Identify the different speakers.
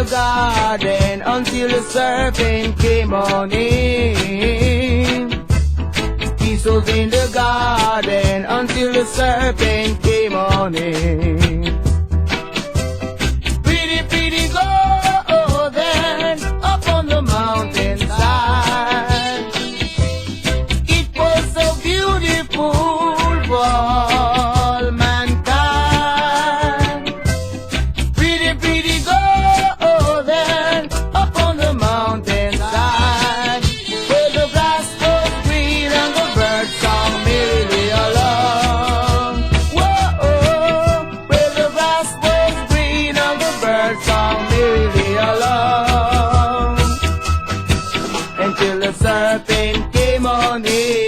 Speaker 1: garden until the serpent came on in. Peace was in the garden until the serpent came on in. Pretty, pretty girl then up on the mountainside. It was so beautiful for all mankind. Pretty, pretty girl then up on the mountainside, where the grass was green and the birds sang merrily along. Whoa, where the grass was green and the birds sang merrily along, until the serpent came on in.